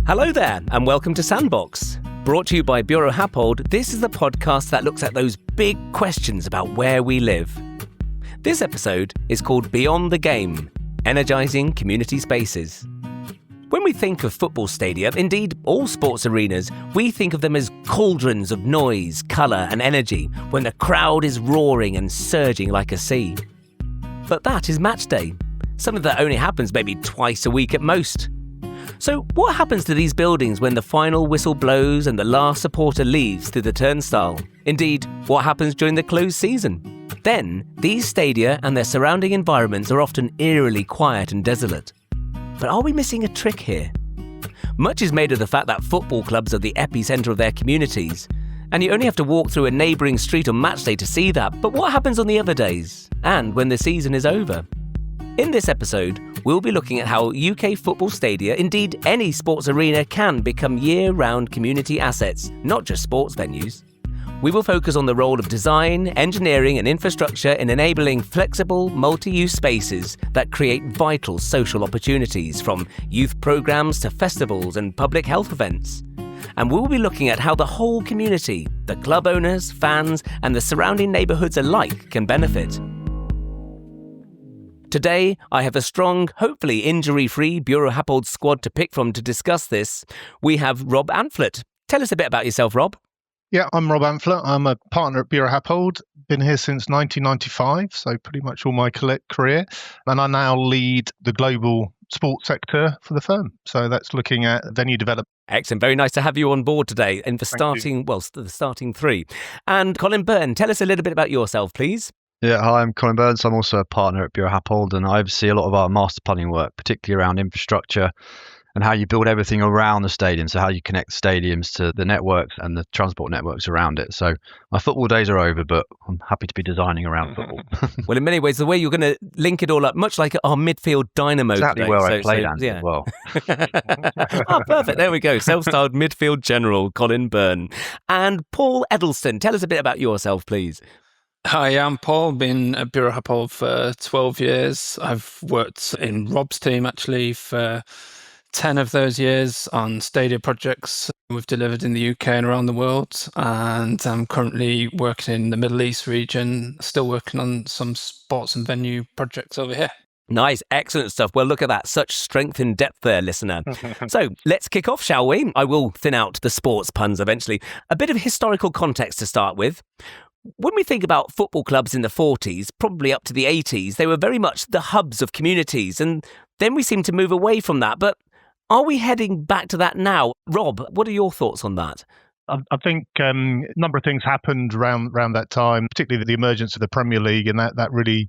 Hello there, and welcome to Sandbox. Brought to you by Buro Happold, this is the podcast that looks at those big questions about where we live. This episode is called Beyond the Game, Energising Community Spaces. When we think of football stadia, indeed all sports arenas, we think of them as cauldrons of noise, colour and energy when the crowd is roaring and surging like a sea. But that is match day, something that only happens maybe twice a week at most. So what happens to these buildings when the final whistle blows and the last supporter leaves through the turnstile? Indeed, what happens during the closed season? Then, these stadia and their surrounding environments are often eerily quiet and desolate. But are we missing a trick here? Much is made of the fact that football clubs are the epicentre of their communities, and you only have to walk through a neighbouring street on match day to see that. But what happens on the other days, and when the season is over? In this episode, we'll be looking at how UK football stadia, indeed any sports arena, can become year-round community assets, not just sports venues. We will focus on the role of design, engineering and infrastructure in enabling flexible, multi-use spaces that create vital social opportunities, from youth programmes to festivals and public health events. And we'll be looking at how the whole community, the club owners, fans and the surrounding neighbourhoods alike, can benefit. Today, I have a strong, hopefully injury-free Buro Happold squad to pick from to discuss this. We have Rob Amphlett. Tell us a bit about yourself, Rob. Yeah, I'm Rob Amphlett. I'm a partner at Buro Happold. Been here since 1995, so pretty much all my career. And I now lead the global sports sector for the firm. So that's looking at venue development. Excellent. Very nice to have you on board today and the starting three. And Colin Byrne, tell us a little bit about yourself, please. Yeah, hi, I'm Colin Byrne. I'm also a partner at Buro Happold, and I oversee a lot of our master planning work, particularly around infrastructure and how you build everything around the stadium, so how you connect stadiums to the networks and the transport networks around it. So my football days are over, but I'm happy to be designing around football. Well, in many ways, the way you're going to link it all up, much like our midfield dynamo exactly today. Where I played as well. Oh, perfect. There we go. Self-styled midfield general, Colin Byrne. And Paul Edelson, tell us a bit about yourself, please. Hi, I'm Paul. Been at Buro Happold for 12 years. I've worked in Rob's team actually for 10 of those years on stadia projects we've delivered in the UK and around the world. And I'm currently working in the Middle East region, still working on some sports and venue projects over here. Nice, excellent stuff. Well, look at that. Such strength and depth there, listener. So let's kick off, shall we? I will thin out the sports puns eventually. A bit of historical context to start with. When we think about football clubs in the 40s, probably up to the 80s, they were very much the hubs of communities. And then we seem to move away from that. But are we heading back to that now? Rob, what are your thoughts on that? I think a number of things happened around that time, particularly the emergence of the Premier League, and that really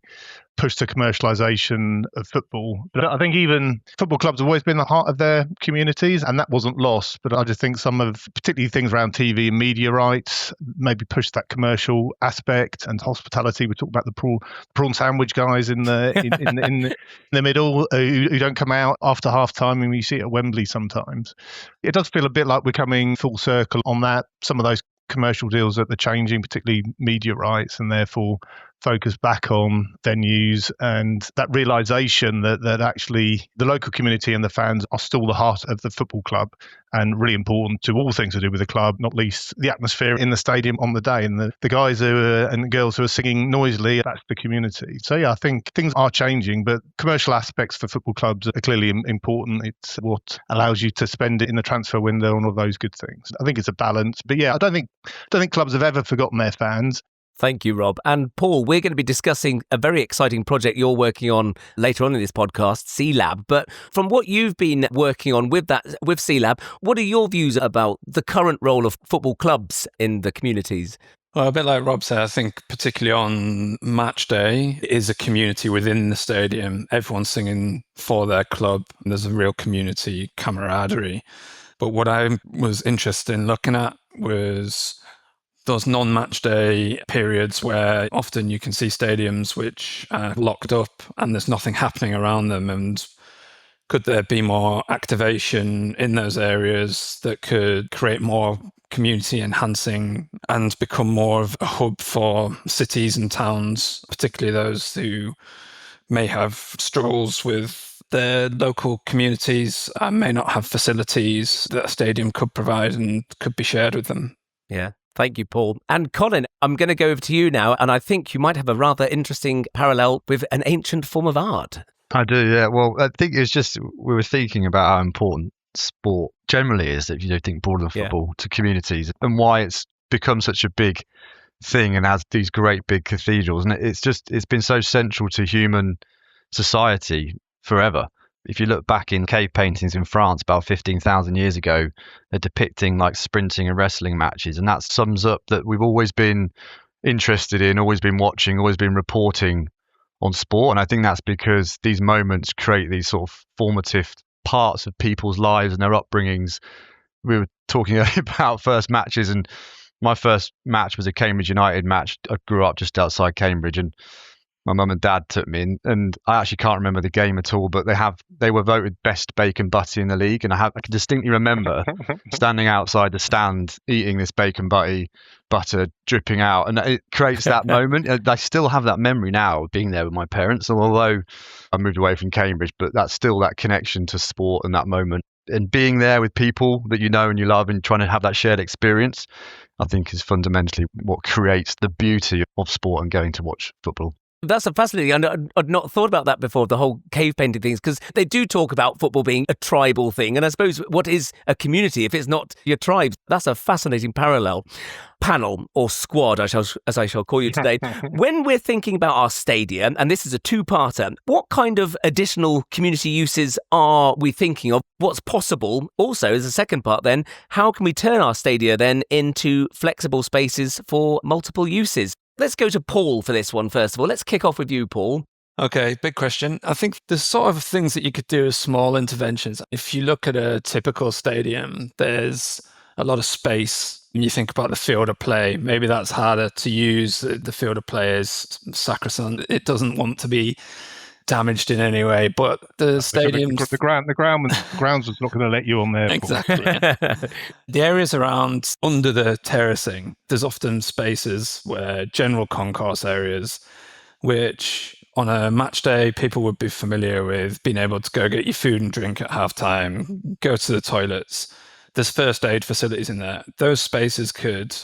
pushed the commercialisation of football. But I think even football clubs have always been the heart of their communities, and that wasn't lost. But I just think some of, particularly things around TV and media rights, maybe pushed that commercial aspect and hospitality. We talked about the prawn sandwich guys in the middle who don't come out after half time, and we see it at Wembley sometimes. It does feel a bit like we're coming full circle on that. Some of those commercial deals that are changing, particularly media rights, and therefore focus back on venues, and that realization that actually the local community and the fans are still the heart of the football club and really important to all things to do with the club, not least the atmosphere in the stadium on the day, and the guys and girls who are singing noisily, that's the community. So yeah, I think things are changing, but commercial aspects for football clubs are clearly important. It's what allows you to spend it in the transfer window and all those good things. I think it's a balance, but yeah, I don't think clubs have ever forgotten their fans. Thank you, Rob. And Paul, we're going to be discussing a very exciting project you're working on later on in this podcast, C-Lab. But from what you've been working on with C-Lab, what are your views about the current role of football clubs in the communities? Well, a bit like Rob said, I think particularly on match day is a community within the stadium. Everyone's singing for their club. And there's a real community camaraderie. But what I was interested in looking at was those non-match day periods where often you can see stadiums which are locked up and there's nothing happening around them. And could there be more activation in those areas that could create more community enhancing and become more of a hub for cities and towns, particularly those who may have struggles with the local communities may not have facilities that a stadium could provide and could be shared with them. Yeah. Thank you, Paul. And Colin, I'm going to go over to you now, and I think you might have a rather interesting parallel with an ancient form of art. I do, yeah. Well, I think it's just we were thinking about how important sport generally is, if you don't think broader than football, to communities, and why it's become such a big thing and has these great big cathedrals. And it's been so central to human society forever. If you look back in cave paintings in France about 15,000 years ago, they're depicting like sprinting and wrestling matches. And that sums up that we've always been interested in, always been watching, always been reporting on sport. And I think that's because these moments create these sort of formative parts of people's lives and their upbringings. We were talking earlier about first matches, and my first match was a Cambridge United match. I grew up just outside Cambridge, and my mum and dad took me in, and I actually can't remember the game at all, but they were voted best bacon butty in the league, and I can distinctly remember standing outside the stand eating this bacon butter dripping out, and it creates that moment. I still have that memory now, being there with my parents, and although I moved away from Cambridge, but that's still that connection to sport and that moment, and being there with people that you know and you love and trying to have that shared experience, I think is fundamentally what creates the beauty of sport and going to watch football. That's a fascinating. I'd not thought about that before, the whole cave painting things, because they do talk about football being a tribal thing. And I suppose what is a community if it's not your tribe? That's a fascinating parallel. Panel, or squad, as I shall call you today. When we're thinking about our stadium, and this is a two-parter, what kind of additional community uses are we thinking of? What's possible? Also, as a second part then, how can we turn our stadia then into flexible spaces for multiple uses? Let's go to Paul for this one, first of all. Let's kick off with you, Paul. Okay, big question. I think there's sort of things that you could do as small interventions. If you look at a typical stadium, there's a lot of space. When you think about the field of play, maybe that's harder to use. The field of play is sacrosanct. It doesn't want to be damaged in any way, but the stadiums... The grounds is not going to let you on there. Exactly. The areas around under the terracing, there's often spaces where general concourse areas, which on a match day, people would be familiar with being able to go get your food and drink at halftime, go to the toilets. There's first aid facilities in there. Those spaces could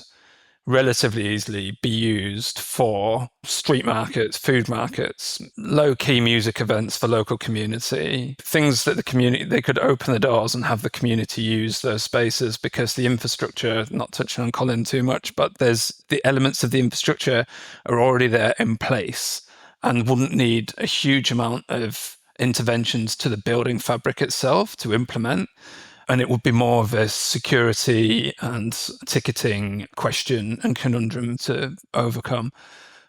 relatively easily be used for street markets, food markets, low-key music events for local community, things that the community, they could open the doors and have the community use those spaces, because the infrastructure, not touching on Colin too much, but there's the elements of the infrastructure are already there in place and wouldn't need a huge amount of interventions to the building fabric itself to implement. And it would be more of a security and ticketing question and conundrum to overcome.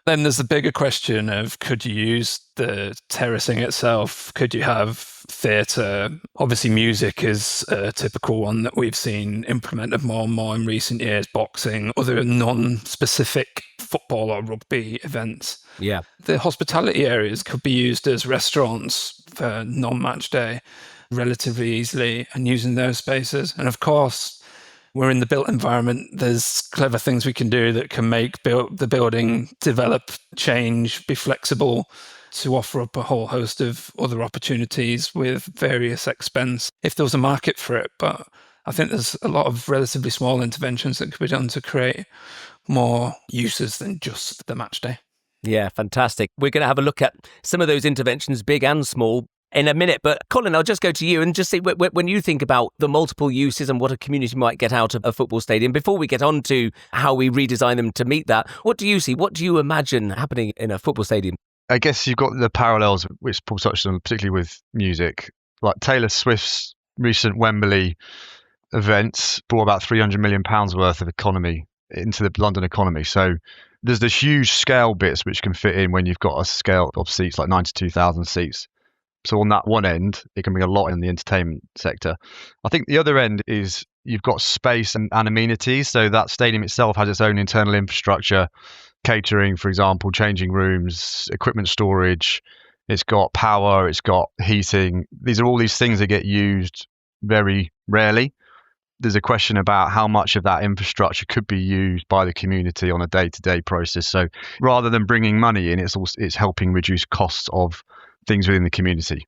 Then there's the bigger question of, could you use the terracing itself? Could you have theatre? Obviously, music is a typical one that we've seen implemented more and more in recent years, boxing, other non-specific football or rugby events. Yeah. The hospitality areas could be used as restaurants for non-match day relatively easily, and using those spaces. And of course, we're in the built environment. There's clever things we can do that can make the building develop, change, be flexible to offer up a whole host of other opportunities with various expense if there was a market for it. But I think there's a lot of relatively small interventions that could be done to create more uses than just the match day. Yeah, fantastic. We're going to have a look at some of those interventions, big and small, in a minute. But Colin, I'll just go to you and just say, when you think about the multiple uses and what a community might get out of a football stadium, before we get on to how we redesign them to meet that, what do you see? What do you imagine happening in a football stadium? I guess you've got the parallels, which Paul touched on, particularly with music. Like Taylor Swift's recent Wembley events brought about £300 million worth of economy into the London economy. So there's the huge scale bits which can fit in when you've got a scale of seats like 92,000 seats. So on that one end, it can bring a lot in the entertainment sector. I think the other end is you've got space and amenities. So that stadium itself has its own internal infrastructure, catering, for example, changing rooms, equipment storage. It's got power, it's got heating. These are all these things that get used very rarely. There's a question about how much of that infrastructure could be used by the community on a day-to-day process. So rather than bringing money in, it's helping reduce costs of things within the community.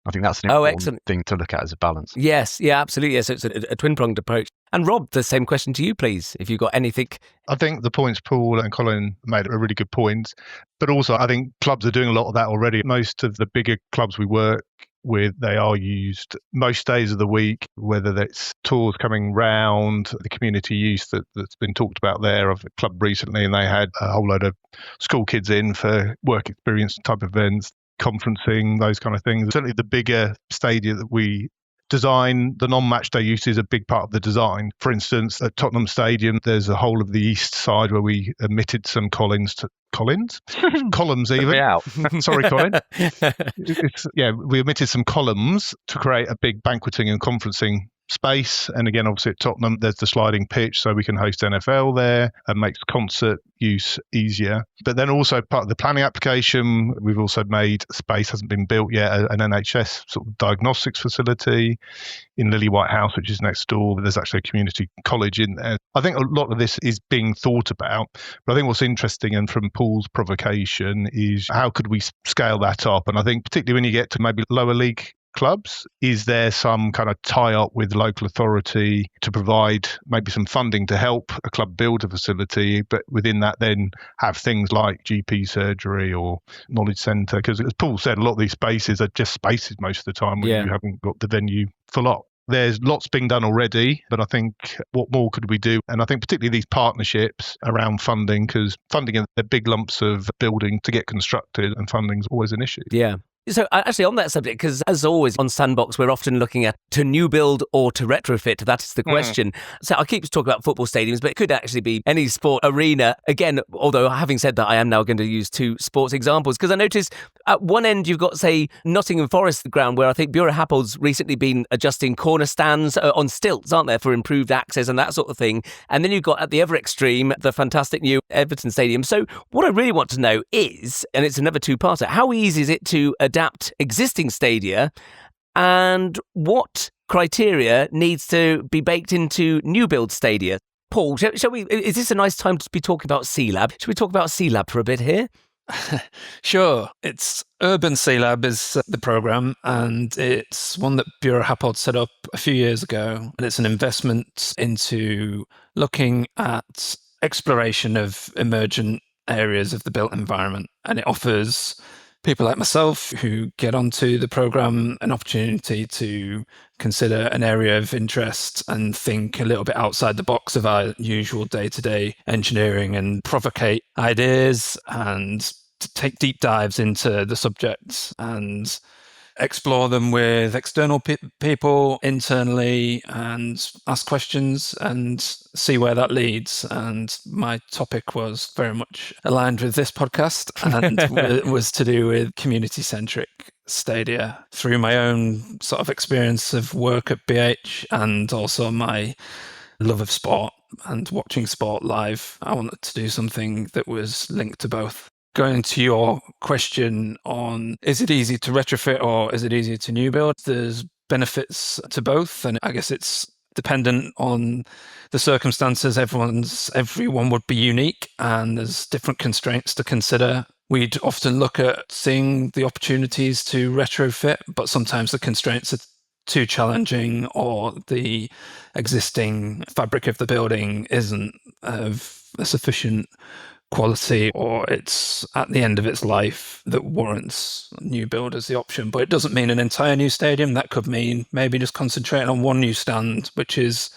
I think that's an Oh, important excellent. thing to look at as a balance. Yes, yeah, absolutely. Yes, so it's a twin-pronged approach. And Rob, the same question to you, please, if you've got anything. I think the points Paul and Colin made are really good points. But also, I think clubs are doing a lot of that already. Most of the bigger clubs we work with, they are used most days of the week, whether that's tours coming round, the community use that's been talked about there. I've a club recently and they had a whole load of school kids in for work experience type events, conferencing, those kind of things. Certainly the bigger stadia that we design, the non-match day use is a big part of the design. For instance, at Tottenham Stadium, there's a whole of the east side where we omitted some columns even. Out. Sorry, Colin. We omitted some columns to create a big banqueting and conferencing space. And again, obviously at Tottenham, there's the sliding pitch, so we can host NFL there and makes concert use easier. But then also part of the planning application, we've also made space, hasn't been built yet, an NHS sort of diagnostics facility in Lily White House, which is next door. There's actually a community college in there. I think a lot of this is being thought about. But I think what's interesting, and from Paul's provocation, is how could we scale that up? And I think particularly when you get to maybe lower league clubs, is there some kind of tie-up with local authority to provide maybe some funding to help a club build a facility, but within that then have things like GP surgery or knowledge centre? Because as Paul said, a lot of these spaces are just spaces most of the time when you haven't got the venue full up. There's lots being done already, but I think what more could we do? And I think particularly these partnerships around funding, because funding are big lumps of building to get constructed, and funding's always an issue. Yeah. So actually on that subject, because as always on Sandbox, we're often looking at to new build or to retrofit. That is the question. So I keep talking about football stadiums, but it could actually be any sport arena. Again, although having said that, I am now going to use two sports examples, because I noticed at one end you've got, say, Nottingham Forest ground, where I think Buro Happold's recently been adjusting corner stands on stilts, aren't there, for improved access and that sort of thing. And then you've got at the other extreme, the fantastic new Everton Stadium. So what I really want to know is, and it's another two-parter, how easy is it to adapt existing stadia, and what criteria needs to be baked into new build stadia? Paul, shall we? Is this a nice time to be talking about CLab? Should we talk about CLab for a bit here? Sure. It's Urban CLab is the program, and it's one that Buro Happold set up a few years ago. And it's an investment into looking at exploration of emergent areas of the built environment. And it offers people like myself who get onto the program an opportunity to consider an area of interest and think a little bit outside the box of our usual day-to-day engineering, and provocate ideas and to take deep dives into the subjects and explore them with external people internally, and ask questions and see where that leads. And my topic was very much aligned with this podcast, and was to do with community-centric stadia through my own sort of experience of work at BH, and also my love of sport and watching sport live. I wanted to do something that was linked to both. Going to your question on, is it easy to retrofit or is it easier to new build? There's benefits to both, and I guess it's dependent on the circumstances. Everyone would be unique, and there's different constraints to consider. We'd often look at seeing the opportunities to retrofit, but sometimes the constraints are too challenging, or the existing fabric of the building isn't of a sufficient quality, or it's at the end of its life that warrants new build as the option. But it doesn't mean an entire new stadium. That could mean maybe just concentrating on one new stand, which is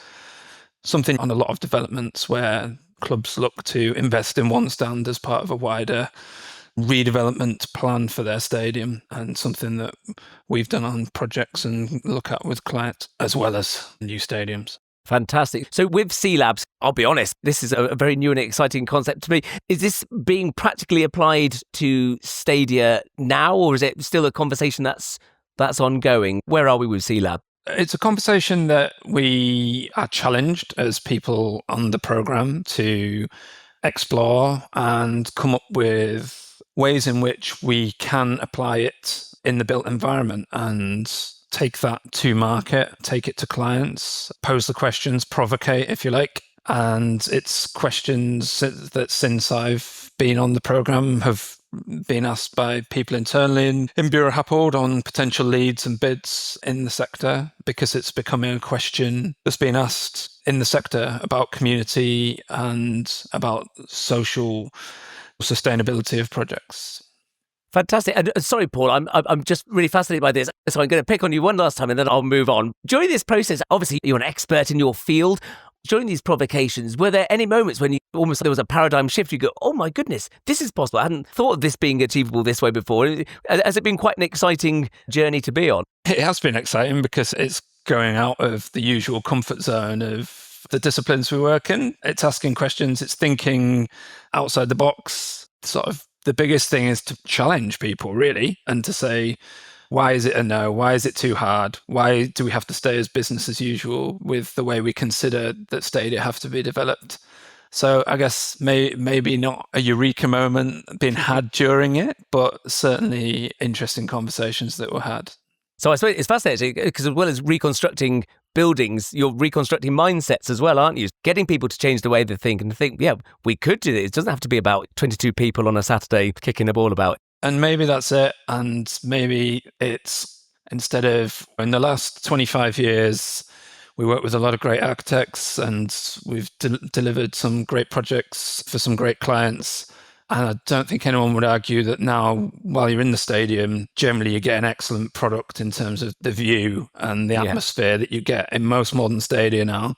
something on a lot of developments where clubs look to invest in one stand as part of a wider redevelopment plan for their stadium, and something that we've done on projects and look at with clients as well as new stadiums. Fantastic. So with CLabs, I'll be honest, this is a very new and exciting concept to me. Is this being practically applied to stadia now, or is it still a conversation that's ongoing? Where are we with CLab? It's a conversation that we are challenged as people on the program to explore and come up with ways in which we can apply it in the built environment and take that to market, take it to clients, pose the questions, provocate, if you like. And it's questions that since I've been on the program have been asked by people internally in Buro Happold on potential leads and bids in the sector, because it's becoming a question that's been asked in the sector about community and about social sustainability of projects. Fantastic. And sorry, Paul, I'm just really fascinated by this. So I'm going to pick on you one last time and then I'll move on. During this process, obviously you're an expert in your field. During these provocations, were there any moments when there was a paradigm shift? You go, oh my goodness, this is possible. I hadn't thought of this being achievable this way before. Has it been quite an exciting journey to be on? It has been exciting because it's going out of the usual comfort zone of the disciplines we work in. It's asking questions, it's thinking outside the box. Sort of the biggest thing is to challenge people, really, and to say, why is it a no? Why is it too hard? Why do we have to stay as business as usual with the way we consider that stadia have to be developed? So I guess maybe not a eureka moment being had during it, but certainly interesting conversations that were had. So I suppose it's fascinating because as well as reconstructing buildings, you're reconstructing mindsets as well, aren't you? Getting people to change the way they think and think, yeah, we could do this. It doesn't have to be about 22 people on a Saturday kicking a ball about. And maybe that's it. And maybe it's, instead of, in the last 25 years, we work with a lot of great architects and we've delivered some great projects for some great clients. And I don't think anyone would argue that now, while you're in the stadium, generally you get an excellent product in terms of the view and the atmosphere that you get in most modern stadia now.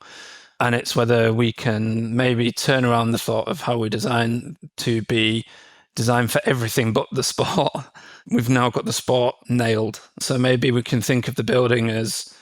And it's whether we can maybe turn around the thought of how we design to be designed for everything but the sport. We've now got the sport nailed. So maybe we can think of the building as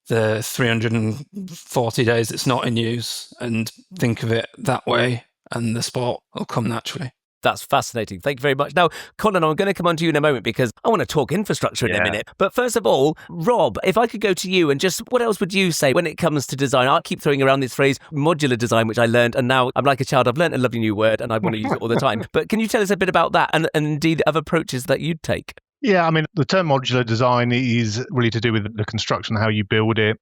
the 340 days it's not in use and think of it that way, and the sport will come naturally. That's fascinating. Thank you very much. Now, Colin, I'm going to come on to you in a moment because I want to talk infrastructure in a minute. But first of all, Rob, if I could go to you and just what else would you say when it comes to design? I keep throwing around this phrase modular design, which I learned, and now I'm like a child. I've learned a lovely new word and I want to use it all the time. But can you tell us a bit about that and indeed other approaches that you'd take? Yeah, I mean, the term modular design is really to do with the construction, how you build it.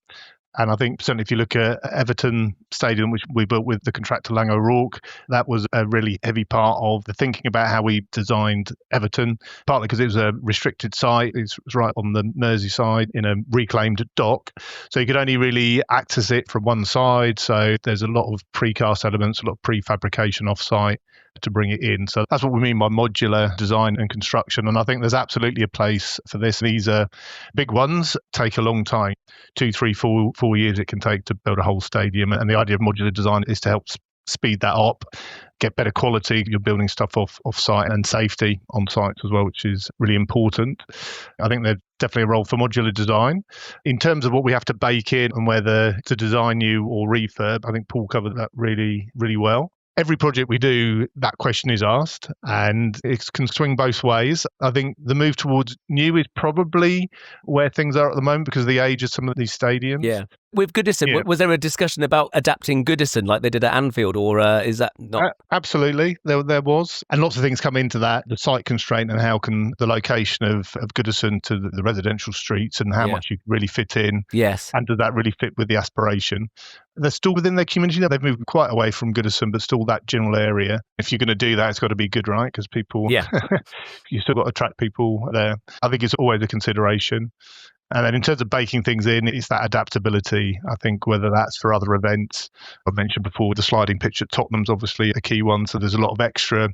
And I think certainly if you look at Everton Stadium, which we built with the contractor Lang O'Rourke, that was a really heavy part of the thinking about how we designed Everton, partly because it was a restricted site. It was right on the Merseyside in a reclaimed dock. So you could only really access it from one side. So there's a lot of precast elements, a lot of prefabrication off-site to bring it in. So that's what we mean by modular design and construction. And I think there's absolutely a place for this. These are big ones, take a long time, 2, 3, 4 years it can take to build a whole stadium. And the idea of modular design is to help speed that up, get better quality. You're building stuff off site and safety on sites as well, which is really important. I think there's definitely a role for modular design. In terms of what we have to bake in and whether to design new or refurb, I think Paul covered that really, really well. Every project we do, that question is asked, and it can swing both ways. I think the move towards new is probably where things are at the moment because of the age of some of these stadiums. Yeah. With Goodison, was there a discussion about adapting Goodison like they did at Anfield, or is that not? Absolutely, there was. And lots of things come into that, the site constraint and how can the location of Goodison to the residential streets and how much you really fit in. Yes. And does that really fit with the aspration? They're still within their community. They've moved quite away from Goodison, but still that general area. If you're going to do that, it's got to be good, right? Because people, you still got to attract people there. I think it's always a consideration. And then in terms of baking things in, it's that adaptability. I think whether that's for other events, I mentioned before, the sliding pitch at Tottenham's obviously a key one. So there's a lot of extra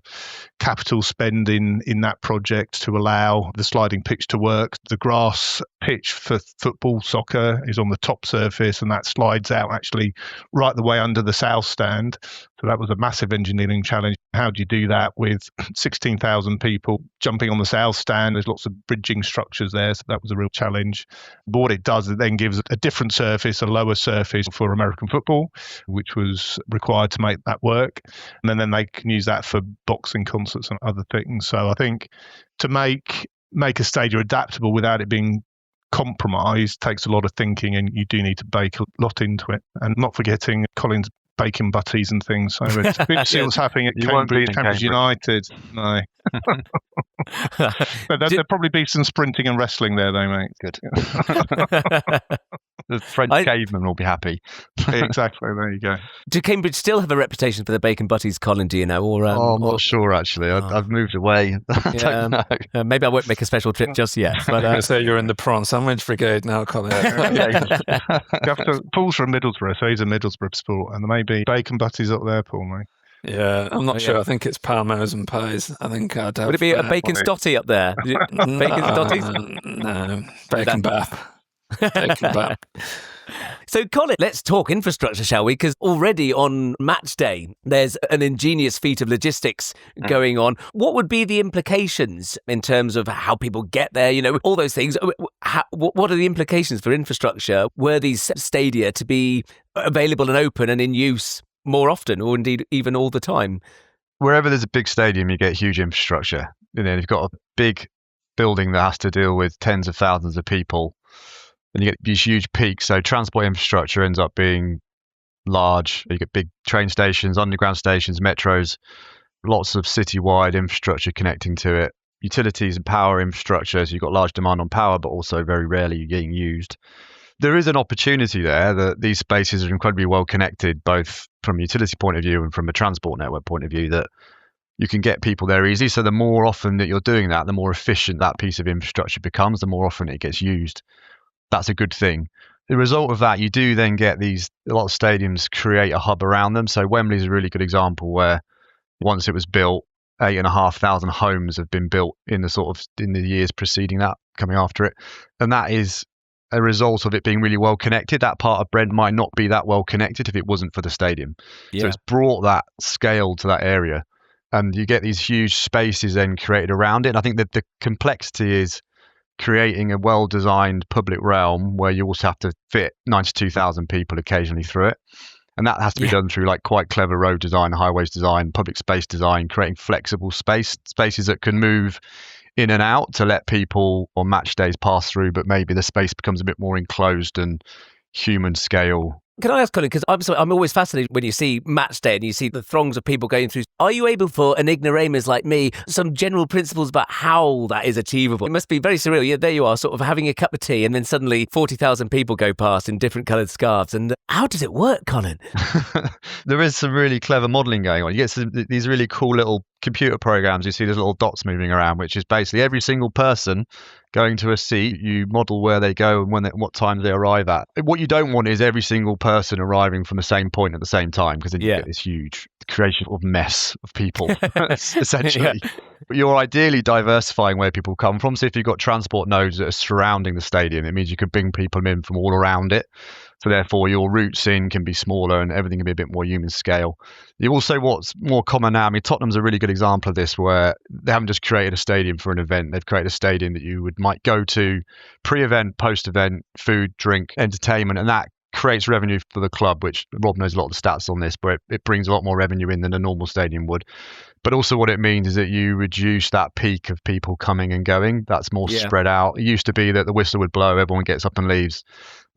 capital spend in that project to allow the sliding pitch to work. The grass pitch for football, soccer is on the top surface and that slides out actually right the way under the south stand. So that was a massive engineering challenge. How do you do that with 16,000 people jumping on the south stand? There's lots of bridging structures there. So that was a real challenge. But what it does, it then gives a different surface, a lower surface for American football, which was required to make that work. And then they can use that for boxing concerts and other things. So I think to make a stadium adaptable without it being compromised takes a lot of thinking, and you do need to bake a lot into it. And not forgetting Colin's baking butties and things. So it's good to see what's happening at Cambridge United. No. There'll probably be some sprinting and wrestling there, though, mate. Good. The French cavemen will be happy. Exactly. There you go. Do Cambridge still have a reputation for the bacon butties, Colin? Do you know? Or I'm not sure, actually. I've moved away. I don't know. Maybe I won't make a special trip just yet. But I say you're in the prawn sandwich brigade now, Colin. You have to. Paul's from Middlesbrough, so he's a Middlesbrough sport, and there may be bacon butties up there, Paul, mate. Yeah, I'm not sure. I think it's Palmos and pies. I think I'd have... Would it be a bacon stotty up there? Bacon stotties? No, bacon bath. Bacon bath. So, Colin, let's talk infrastructure, shall we? Because already on match day, there's an ingenious feat of logistics going on. What would be the implications in terms of how people get there? You know, all those things. What are the implications for infrastructure were these stadia to be available and open and in use more often, or indeed even all the time? Wherever there's a big stadium, you get huge infrastructure. You know, you've got a big building that has to deal with tens of thousands of people, and you get these huge peaks. So transport infrastructure ends up being large. You get big train stations, underground stations, metros, lots of citywide infrastructure connecting to it. Utilities and power infrastructure, so you've got large demand on power, but also very rarely getting used. There is an opportunity there that these spaces are incredibly well connected, both from a utility point of view and from a transport network point of view, that you can get people there easily. So the more often that you're doing that, the more efficient that piece of infrastructure becomes, the more often it gets used. That's a good thing. The result of that, you do then get a lot of stadiums create a hub around them. So Wembley's a really good example where once it was built, 8,500 homes have been built in the years preceding that, coming after it. And that is a result of it being really well connected. That part of Brent might not be that well connected if it wasn't for the stadium. Yeah. So it's brought that scale to that area. And you get these huge spaces then created around it. And I think that the complexity is creating a well-designed public realm where you also have to fit 92,000 people occasionally through it. And that has to be done through like quite clever road design, highways design, public space design, creating flexible spaces that can move in and out to let people on match days pass through, but maybe the space becomes a bit more enclosed and human scale. Can I ask, Colin, because I'm always fascinated when you see match day and you see the throngs of people going through. Are you able, for an ignoramus like me, some general principles about how that is achievable? It must be very surreal. Yeah, there you are, sort of having a cup of tea, and then suddenly 40,000 people go past in different coloured scarves. And how does it work, Colin? There is some really clever modelling going on. You get these really cool little computer programs. You see these little dots moving around, which is basically every single person going to a seat. You model where they go and what time they arrive at. What you don't want is every single person arriving from the same point at the same time, because then you get this huge creation of mess of people, essentially. But you're ideally diversifying where people come from. So if you've got transport nodes that are surrounding the stadium, it means you could bring people in from all around it. So therefore, your routes in can be smaller and everything can be a bit more human scale. You also, what's more common now, I mean, Tottenham's a really good example of this, where they haven't just created a stadium for an event. They've created a stadium that you might go to pre-event, post-event, food, drink, entertainment, and that creates revenue for the club, which Rob knows a lot of the stats on this, but it brings a lot more revenue in than a normal stadium would. But also what it means is that you reduce that peak of people coming and going. That's more spread out. It used to be that the whistle would blow, everyone gets up and leaves.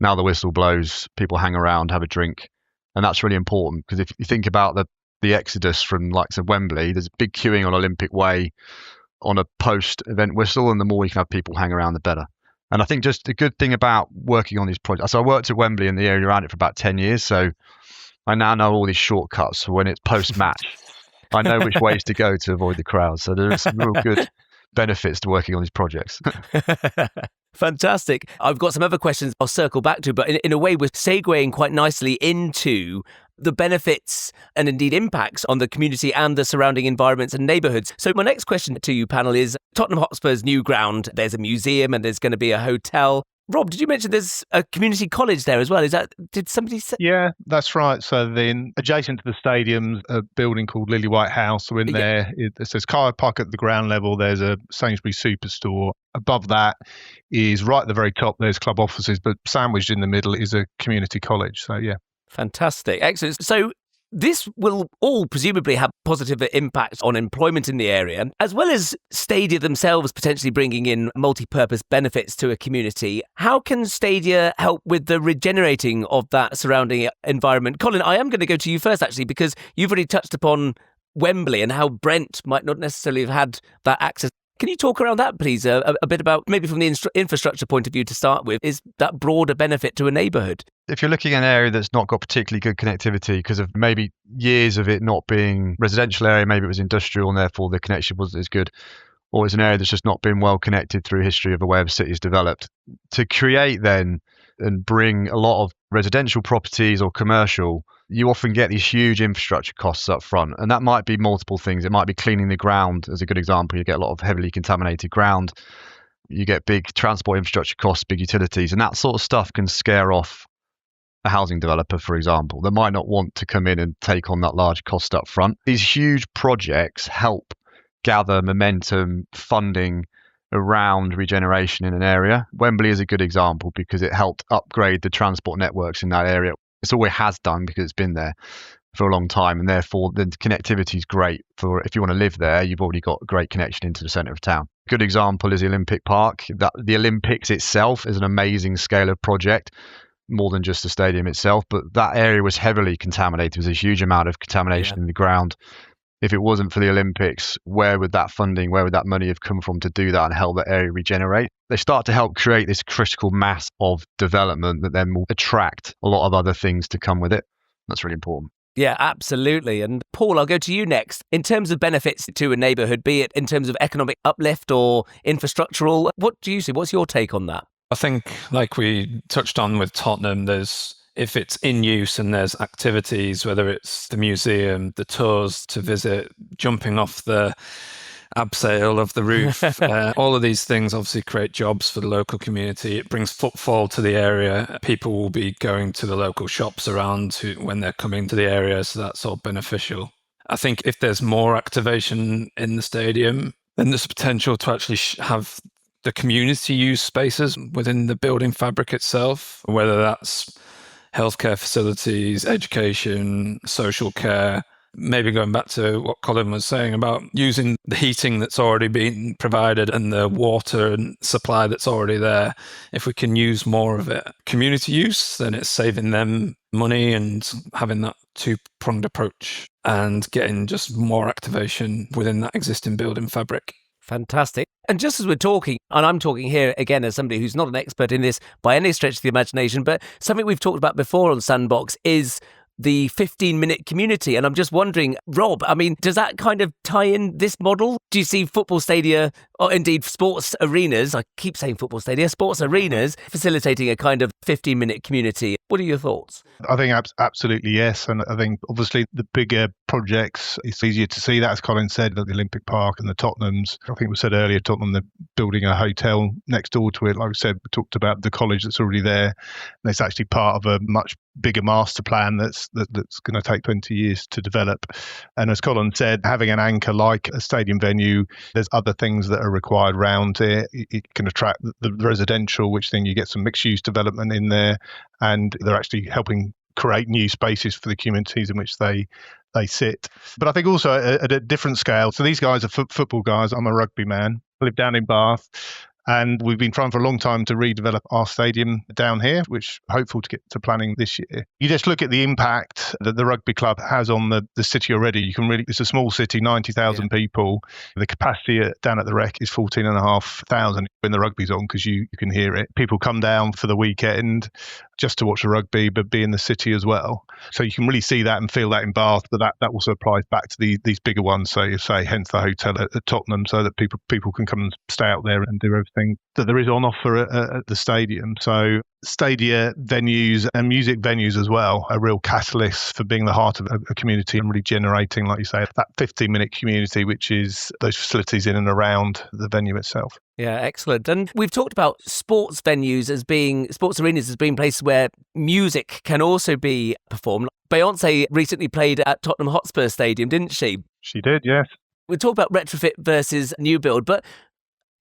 Now the whistle blows, people hang around, have a drink. And that's really important, because if you think about the exodus from likes of Wembley, there's big queuing on Olympic Way on a post-event whistle, and the more you can have people hang around, the better. And I think just the good thing about working on these projects, so I worked at Wembley and the area around it for about 10 years, so I now know all these shortcuts for when it's post-match. I know which ways to go to avoid the crowd. So there are some real good benefits to working on these projects. Fantastic. I've got some other questions I'll circle back to, but in a way we're segueing quite nicely into the benefits and indeed impacts on the community and the surrounding environments and neighbourhoods. So my next question to you, panel, is Tottenham Hotspur's new ground. There's a museum and there's going to be a hotel. Rob, did you mention there's a community college there as well? Did somebody say? Yeah, that's right. So then adjacent to the stadium's a building called Lily White House. So in there, it says car park at the ground level. There's a Sainsbury's Superstore. Above that is right at the very top, there's club offices, but sandwiched in the middle is a community college. So yeah. Fantastic. Excellent. So this will all presumably have positive impacts on employment in the area, as well as stadia themselves potentially bringing in multi-purpose benefits to a community. How can stadia help with the regenerating of that surrounding environment? Colin, I am going to go to you first, actually, because you've already touched upon Wembley and how Brent might not necessarily have had that access. Can you talk around that, please, a bit about, maybe from the infrastructure point of view to start with, is that broader benefit to a neighbourhood? If you're looking at an area that's not got particularly good connectivity because of maybe years of it not being residential area, maybe it was industrial and therefore the connection wasn't as good, or it's an area that's just not been well connected through history of the way a city is developed, to create then and bring a lot of residential properties or commercial, you often get these huge infrastructure costs up front. And that might be multiple things. It might be cleaning the ground as a good example. You get a lot of heavily contaminated ground. You get big transport infrastructure costs, big utilities, and that sort of stuff can scare off a housing developer, for example, that might not want to come in and take on that large cost up front. These huge projects help gather momentum, funding around regeneration in an area. Wembley is a good example because it helped upgrade the transport networks in that area. It's always has done because it's been there for a long time, and therefore the connectivity is great for if you want to live there. You've already got a great connection into the centre of town. Good example is the Olympic Park. That the Olympics itself is an amazing scale of project, more than just the stadium itself, but that area was heavily contaminated. There was a huge amount of contamination in the ground. If it wasn't for the Olympics, where would that funding, where would that money have come from to do that and help that area regenerate? They start to help create this critical mass of development that then will attract a lot of other things to come with it. That's really important. Yeah, absolutely. And Paul, I'll go to you next. In terms of benefits to a neighbourhood, be it in terms of economic uplift or infrastructural, what do you see? What's your take on that? I think, like we touched on with Tottenham, if it's in use and there's activities, whether it's the museum, the tours to visit, jumping off the abseil of the roof, all of these things obviously create jobs for the local community. It brings footfall to the area. People will be going to the local shops around when they're coming to the area, so that's all beneficial. I think if there's more activation in the stadium, then there's potential to actually have the community use spaces within the building fabric itself, whether that's healthcare facilities, education, social care. Maybe going back to what Colin was saying about using the heating that's already been provided and the water and supply that's already there. If we can use more of it, community use, then it's saving them money and having that two-pronged approach and getting just more activation within that existing building fabric. Fantastic. And just as we're talking, and I'm talking here again as somebody who's not an expert in this by any stretch of the imagination, but something we've talked about before on Sandbox is the 15-minute community. And I'm just wondering, Rob, I mean, does that kind of tie in this model? Do you see football stadia, or indeed sports arenas, I keep saying football stadia, sports arenas, facilitating a kind of 15-minute community? What are your thoughts? I think absolutely yes. And I think obviously the bigger projects, it's easier to see that, as Colin said, at the Olympic Park and the Tottenhams. I think we said earlier, Tottenham, they're building a hotel next door to it. Like we said, we talked about the college that's already there. And it's actually part of a much bigger master plan that's going to take 20 years to develop. And as Colin said, having an anchor like a stadium venue, there's other things that are required around it. It can attract the residential, which then you get some mixed use development in there, and they're actually helping create new spaces for the communities in which they sit. But I think also at a different scale. So these guys are football guys. I'm a rugby man. I live down in Bath. And we've been trying for a long time to redevelop our stadium down here, which hopeful to get to planning this year. You just look at the impact that the rugby club has on the city already. You can really, it's a small city, 90,000 people. The capacity down at the Rec is 14,500 when the rugby's on, because you can hear it. People come down for the weekend just to watch the rugby, but be in the city as well. So you can really see that and feel that in Bath, but that also applies back to these bigger ones. So you say, hence the hotel at Tottenham, so that people can come and stay out there and do everything that there is on offer at the stadium. So stadia venues and music venues as well are real catalysts for being the heart of a community and really generating, like you say, that 15-minute community, which is those facilities in and around the venue itself. Yeah, excellent. And we've talked about sports arenas as being places where music can also be performed. Beyonce recently played at Tottenham Hotspur Stadium, didn't she? She did, yes. We talk about retrofit versus new build, but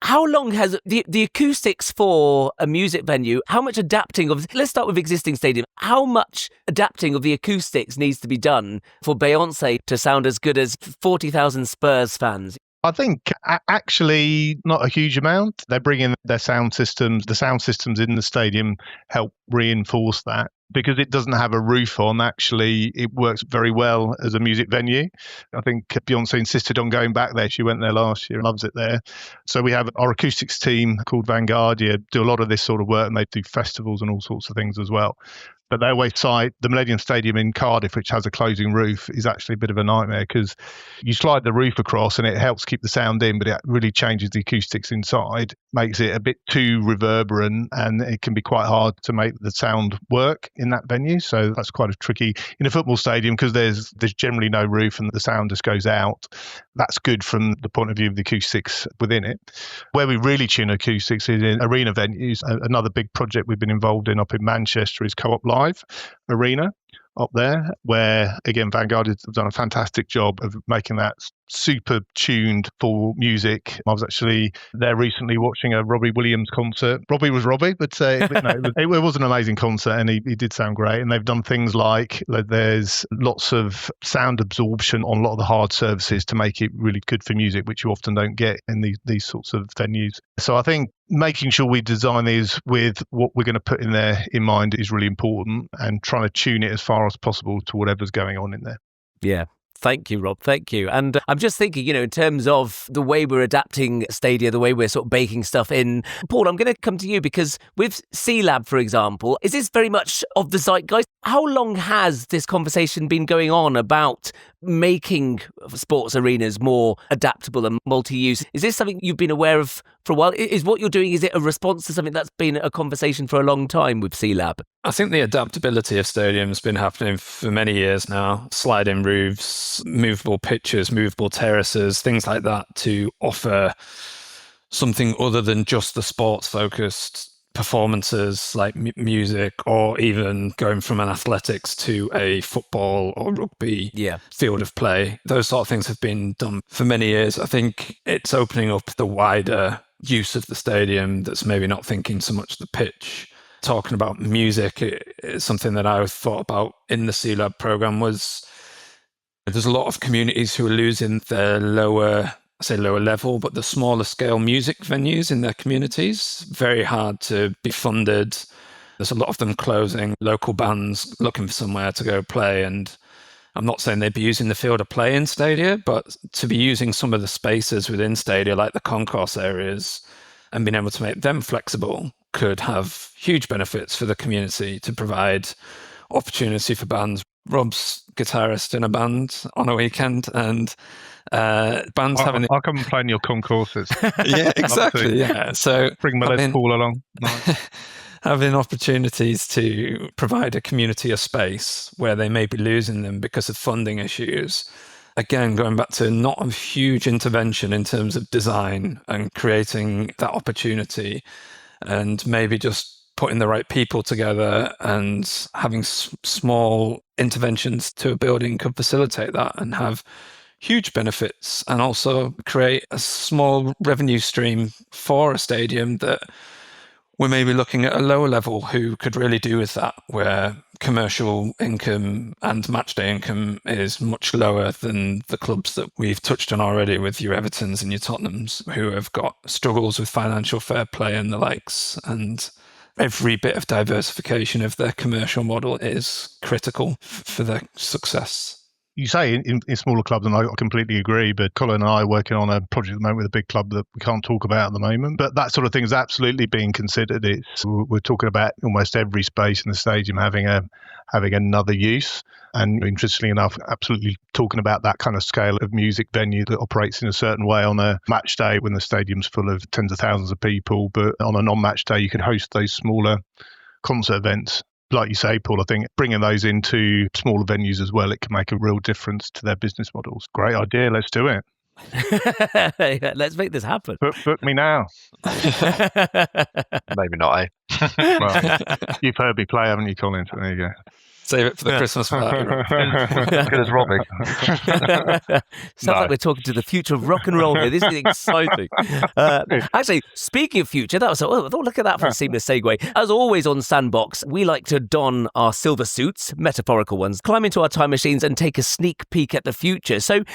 how long has the acoustics for a music venue, how much adapting of, let's start with existing stadium, how much adapting of the acoustics needs to be done for Beyonce to sound as good as 40,000 Spurs fans? I think actually not a huge amount. They bring in their sound systems. The sound systems in the stadium help reinforce that. because it doesn't have a roof on, actually, it works very well as a music venue. I think Beyonce insisted on going back there. She went there last year and loves it there. So we have our acoustics team called Vanguardia, do a lot of this sort of work, and they do festivals and all sorts of things as well. But they always cite the Millennium Stadium in Cardiff, which has a closing roof, is actually a bit of a nightmare because you slide the roof across and it helps keep the sound in, but it really changes the acoustics inside, makes it a bit too reverberant, and it can be quite hard to make the sound work in that venue. So that's quite a tricky in a football stadium because there's generally no roof and the sound just goes out. That's good from the point of view of the acoustics within it. Where we really tune acoustics is in arena venues. Another big project we've been involved in up in Manchester is Co-op Live Arena up there, where, again, Vanguard has done a fantastic job of making that super tuned for music. I was actually there recently watching a Robbie Williams concert. Robbie was Robbie, but it was an amazing concert, and he did sound great. And they've done things like there's lots of sound absorption on a lot of the hard surfaces to make it really good for music, which you often don't get in these sorts of venues. So I think making sure we design these with what we're going to put in there in mind is really important, and trying to tune it as far as possible to whatever's going on in there. Yeah. Thank you, Rob. Thank you. And I'm just thinking, in terms of the way we're adapting Stadia, the way we're sort of baking stuff in. Paul, I'm going to come to you because with C-Lab, for example, is this very much of the zeitgeist? How long has this conversation been going on about making sports arenas more adaptable and multi-use? Is this something you've been aware of for a while? Is what you're doing, is it a response to something that's been a conversation for a long time with C-Lab? I think the adaptability of stadiums has been happening for many years now. Sliding roofs, movable pitches, movable terraces, things like that, to offer something other than just the sports-focused performances like music, or even going from an athletics to a football or rugby field of play. Those sort of things have been done for many years. I think it's opening up the wider use of the stadium that's maybe not thinking so much the pitch. Talking about music, it's something that I thought about in the C-Lab program was there's a lot of communities who are losing their lower level, but the smaller scale music venues in their communities, very hard to be funded. There's a lot of them closing, local bands looking for somewhere to go play. And I'm not saying they'd be using the field of play in Stadia, but to be using some of the spaces within Stadia, like the concourse areas, and being able to make them flexible could have huge benefits for the community, to provide opportunity for bands. Rob's guitarist in a band on a weekend, and bands having... I'll come and play in your concourses. Yeah, exactly. Yeah, so bring my Les Paul along. Nice. Having opportunities to provide a community a space where they may be losing them because of funding issues. Again, going back to not a huge intervention in terms of design and creating that opportunity, and maybe just putting the right people together and having small interventions to a building could facilitate that and have huge benefits, and also create a small revenue stream for a stadium that we're maybe looking at a lower level who could really do with that, where commercial income and matchday income is much lower than the clubs that we've touched on already, with your Evertons and your Tottenhams, who have got struggles with financial fair play and the likes. And every bit of diversification of their commercial model is critical for their success. You say in smaller clubs, and I completely agree, but Colin and I are working on a project at the moment with a big club that we can't talk about at the moment. But that sort of thing is absolutely being considered. We're talking about almost every space in the stadium having another use. And interestingly enough, absolutely talking about that kind of scale of music venue that operates in a certain way on a match day when the stadium's full of tens of thousands of people. But on a non-match day, you could host those smaller concert events. Like you say, Paul, I think bringing those into smaller venues as well, it can make a real difference to their business models. Great idea. Let's do it. Let's make this happen. Book me now. Maybe not, eh? Well, you've heard me play, haven't you, Colin? So there you go. Save it for the Christmas party. Good as Robbie. Sounds like we're talking to the future of rock and roll here. This is exciting. Actually, speaking of future, that was look at that for a seamless segue. As always on Sandbox, we like to don our silver suits, metaphorical ones, climb into our time machines and take a sneak peek at the future. So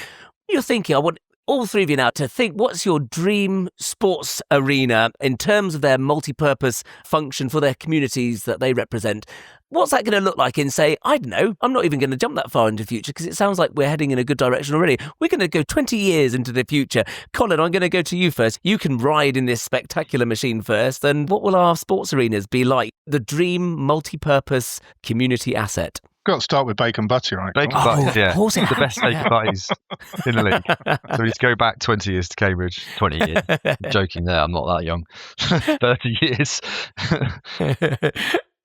you're thinking, I want all three of you now to think, what's your dream sports arena in terms of their multi-purpose function for their communities that they represent? What's that going to look like in, say, I don't know, I'm not even going to jump that far into the future because it sounds like we're heading in a good direction already. We're going to go 20 years into the future. Colin, I'm going to go to you first. You can ride in this spectacular machine first. And what will our sports arenas be like? The dream multi-purpose community asset. Got to start with bacon butty, right? Bacon butties, yeah. Of course it The has, best bacon butties in the league. So we just go back 20 years to Cambridge. 20 years. I'm joking there, I'm not that young. 30 years.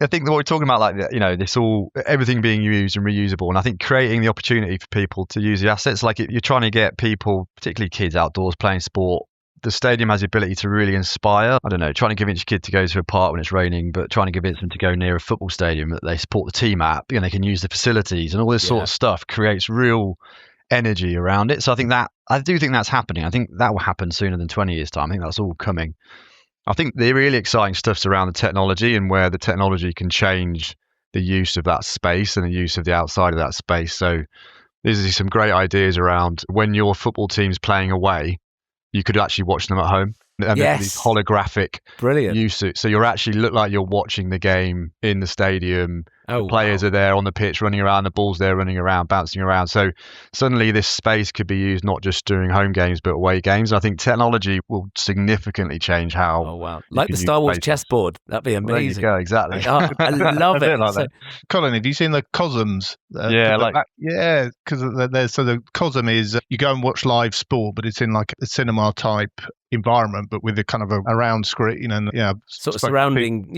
I think what we're talking about, like, this everything being used and reusable, and I think creating the opportunity for people to use the assets, like you're trying to get people, particularly kids, outdoors playing sport. The stadium has the ability to really inspire. I don't know, trying to convince a kid to go to a park when it's raining, but trying to convince them to go near a football stadium that they support the team at, they can use the facilities and all this sort of stuff creates real energy around it. So I do think that's happening. I think that will happen sooner than 20 years time. I think that's all coming. I think the really exciting stuff's around the technology and where the technology can change the use of that space and the use of the outside of that space. So there's some great ideas around when your football team's playing away, you could actually watch them at home. And these holographic use. So you actually look like you're watching the game in the stadium. The players are there on the pitch running around, the ball's there running around, bouncing around. So suddenly this space could be used not just during home games, but away games. I think technology will significantly change how. Oh, wow. Like the Star Wars chessboard. That'd be amazing. Well, there you go, exactly. I love it. Like that. Colin, have you seen the COSMs? Because the COSM is you go and watch live sport, but it's in like a cinema type environment, but with a kind of a round screen and sort of surrounding.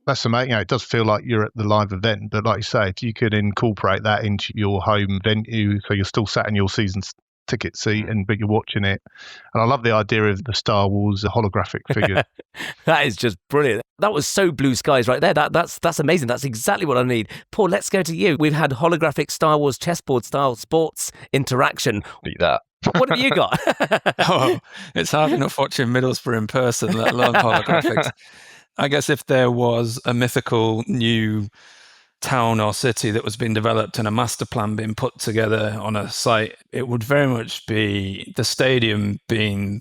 That's amazing. It does feel like you're at the live event, but like you say, if you could incorporate that into your home venue, so you're still sat in your season ticket seat, but you're watching it. And I love the idea of the Star Wars holographic figure. That is just brilliant. That was so blue skies right there. That's amazing. That's exactly what I need. Paul, let's go to you. We've had holographic Star Wars chessboard style sports interaction. Beat that. What have you got? It's hard enough watching Middlesbrough in person, let alone holographics. I guess if there was a mythical new town or city that was being developed and a master plan being put together on a site, it would very much be the stadium being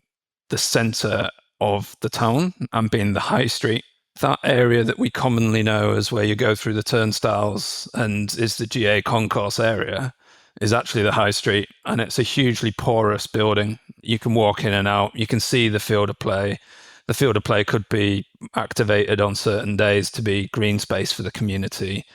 the centre of the town and being the high street. That area that we commonly know as where you go through the turnstiles and is the GA concourse area is actually the high street, and it's a hugely porous building. You can walk in and out, you can see the field of play. The field of play could be activated on certain days to be green space for the community.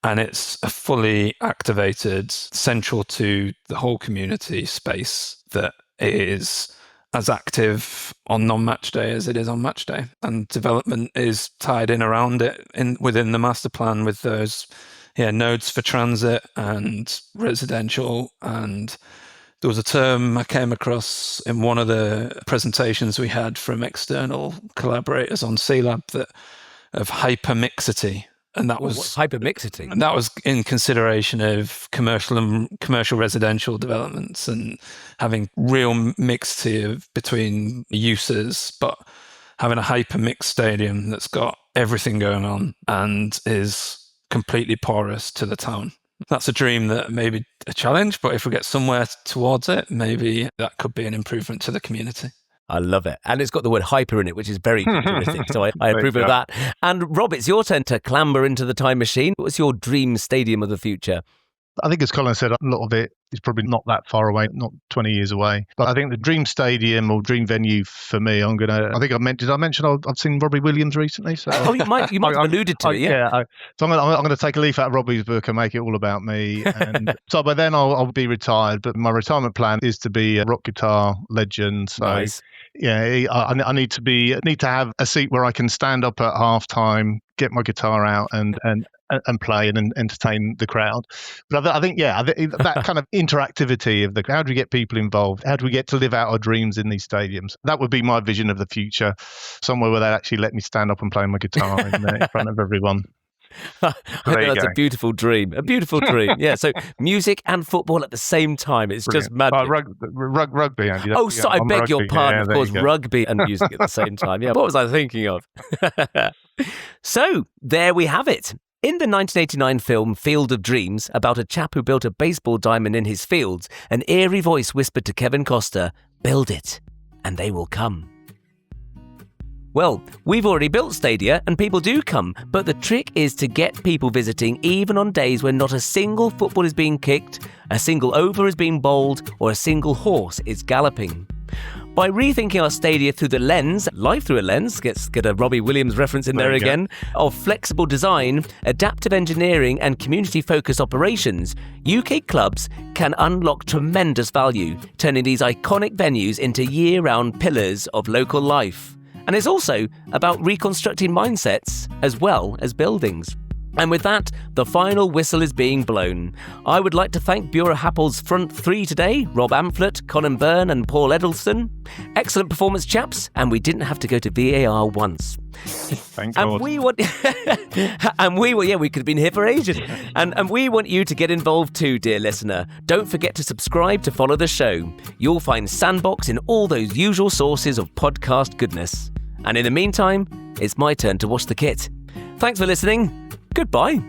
And it's a fully activated, central to the whole community space that is as active on non-match day as it is on match day. And development is tied in around it within the master plan with those nodes for transit and residential. And there was a term I came across in one of the presentations we had from external collaborators on C-Lab of hypermixity. And that was hypermixity. And that was in consideration of commercial residential developments and having real mixity between uses, but having a hypermixed stadium that's got everything going on and is completely porous to the town. That's a dream that may be a challenge, but if we get somewhere towards it, maybe that could be an improvement to the community. I love it. And it's got the word hyper in it, which is very futuristic. So I approve of that. And Rob, it's your turn to clamber into the time machine. What's your dream stadium of the future? I think, as Colin said, a lot of it is probably not that far away, not 20 years away. But I think the dream stadium or dream venue for me, did I mention I've seen Robbie Williams recently? So you might have alluded to it, yeah. So I'm going to take a leaf out of Robbie's book and make it all about me. And so by then I'll be retired. But my retirement plan is to be a rock guitar legend. So nice. I need to have a seat where I can stand up at halftime, get my guitar out and play and entertain the crowd. But I think that kind of interactivity of how do we get people involved? How do we get to live out our dreams in these stadiums? That would be my vision of the future, somewhere where they actually let me stand up and play my guitar in front of everyone. I think that's a beautiful dream. Yeah, so music and football at the same time. It's brilliant. Just magic. Rugby, Andy. I beg your pardon. Of course, rugby and music at the same time. Yeah, what was I thinking of? So, there we have it. In the 1989 film Field of Dreams, about a chap who built a baseball diamond in his fields, an eerie voice whispered to Kevin Costner, "Build it, and they will come." Well, we've already built Stadia and people do come, but the trick is to get people visiting even on days when not a single football is being kicked, a single over is being bowled, or a single horse is galloping. By rethinking our Stadia through the lens, life through a lens, get a Robbie Williams reference in there again, of flexible design, adaptive engineering and community-focused operations, UK clubs can unlock tremendous value, turning these iconic venues into year-round pillars of local life. And it's also about reconstructing mindsets as well as buildings. And with that, the final whistle is being blown. I would like to thank Buro Happold's front three today, Rob Amphlett, Colin Byrne and Paul Edelson. Excellent performance, chaps, and we didn't have to go to VAR once. Thank God. We could have been here for ages. And we want you to get involved too, dear listener. Don't forget to subscribe to follow the show. You'll find Sandbox in all those usual sources of podcast goodness. And in the meantime, it's my turn to wash the kit. Thanks for listening. Goodbye.